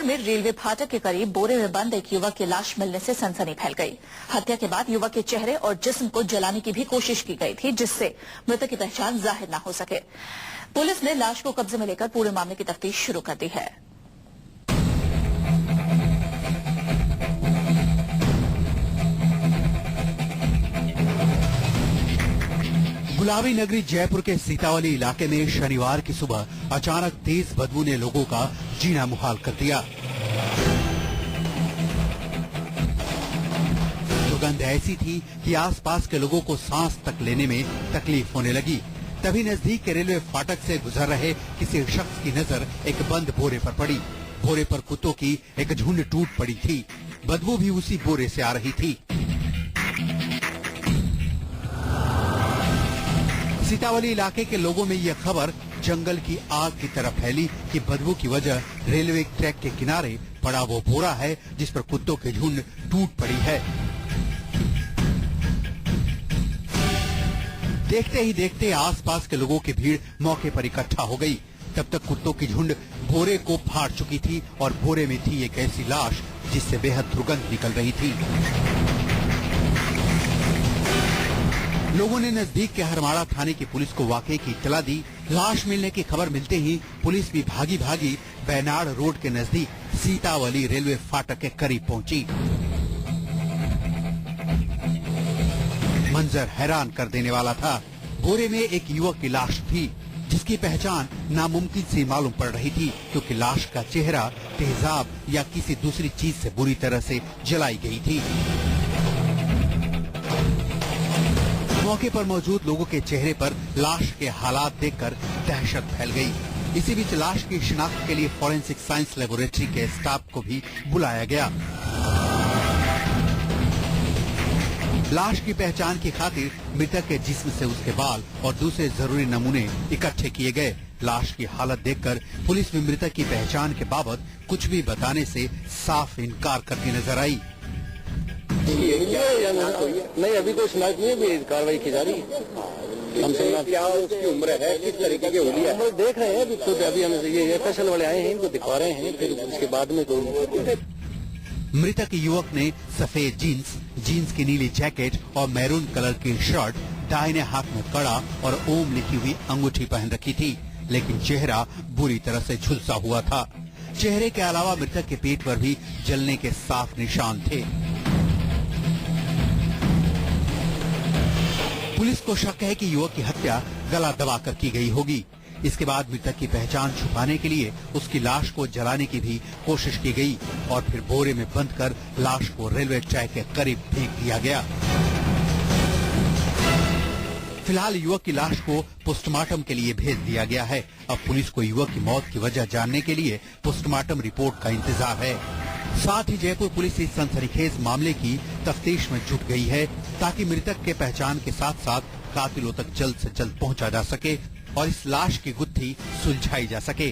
में रेलवे फाटक के करीब बोरे में बंद एक युवक की लाश मिलने से सनसनी फैल गई। हत्या के बाद युवक के चेहरे और जिस्म को जलाने की भी कोशिश की गई थी, जिससे मृतक की पहचान जाहिर न हो सके। पुलिस ने लाश को कब्जे में लेकर पूरे मामले की तफ्तीश शुरू कर दी है। गुलाबी नगरी जयपुर के सीतावली इलाके में शनिवार की सुबह अचानक तेज बदबू ने लोगों का जीना मुहाल कर दिया। दुर्गंध ऐसी थी कि आसपास के लोगों को सांस तक लेने में तकलीफ होने लगी। तभी नजदीक के रेलवे फाटक से गुजर रहे किसी शख्स की नजर एक बंद बोरे पर पड़ी। बोरे पर कुत्तों की एक झुंड टूट पड़ी थी। बदबू भी उसी बोरे से आ रही थी। सीतावली इलाके के लोगों में यह खबर जंगल की आग की तरह फैली कि बदबू की वजह रेलवे ट्रैक के किनारे पड़ा वो बोरा है जिस पर कुत्तों की झुंड टूट पड़ी है। देखते ही देखते आसपास के लोगों की भीड़ मौके पर इकट्ठा हो गई। तब तक कुत्तों की झुंड बोरे को फाड़ चुकी थी और बोरे में थी एक ऐसी लाश जिससे बेहद दुर्गंध निकल रही थी। लोगों ने नजदीक के हरमाड़ा थाने की पुलिस को वाकये की इत्तला दी। लाश मिलने की खबर मिलते ही पुलिस भी भागी भागी बैनाड़ रोड के नजदीक सीतावली रेलवे फाटक के करीब पहुंची। मंजर हैरान कर देने वाला था। बोरे में एक युवक की लाश थी जिसकी पहचान नामुमकिन सी मालूम पड़ रही थी, क्योंकि लाश का चेहरा तेजाब या किसी दूसरी चीज से बुरी तरह से जलाई गई थी। मौके पर मौजूद लोगों के चेहरे पर लाश के हालात देखकर दहशत फैल गई। इसी बीच लाश की शिनाख्त के लिए फॉरेंसिक साइंस लेबोरेटरी के स्टाफ को भी बुलाया गया। लाश की पहचान की खातिर मृतक के जिस्म से उसके बाल और दूसरे जरूरी नमूने इकट्ठे किए गए। लाश की हालत देखकर पुलिस भी मृतक की पहचान के बाबत कुछ भी बताने से साफ इनकार करती नजर आई। नहीं, अभी कोई शिकायत नहीं है, कार्रवाई की जा रही है। हमसे क्या उसकी उम्र है, किस तरीके की हुई है, हम देख रहे हैं। अभी तो अभी हम ये फैसल वाले आए हैं, इनको दिखा रहे हैं, फिर उसके बाद में तो। मृतक युवक ने सफेद जीन्स की नीली जैकेट और मैरून कलर की शर्ट, दाहिने हाथ में कड़ा और ओम लिखी हुई अंगूठी पहन रखी थी, लेकिन चेहरा बुरी तरह से झुलसा हुआ था। चेहरे के अलावा मृतक के पेट पर भी जलने के साफ निशान थे। पुलिस को शक है कि युवक की हत्या गला दबाकर की गई होगी। इसके बाद मृतक की पहचान छुपाने के लिए उसकी लाश को जलाने की भी कोशिश की गई और फिर बोरे में बंद कर लाश को रेलवे ट्रैक के करीब फेंक दिया गया। फिलहाल युवक की लाश को पोस्टमार्टम के लिए भेज दिया गया है। अब पुलिस को युवक की मौत की वजह जानने के लिए पोस्टमार्टम रिपोर्ट का इंतजार है। साथ ही जयपुर पुलिस इस सनसनीखेज मामले की तफ्तीश में जुट गई है, ताकि मृतक के पहचान के साथ साथ कातिलों तक जल्द से जल्द पहुंचा जा सके और इस लाश की गुत्थी सुलझाई जा सके।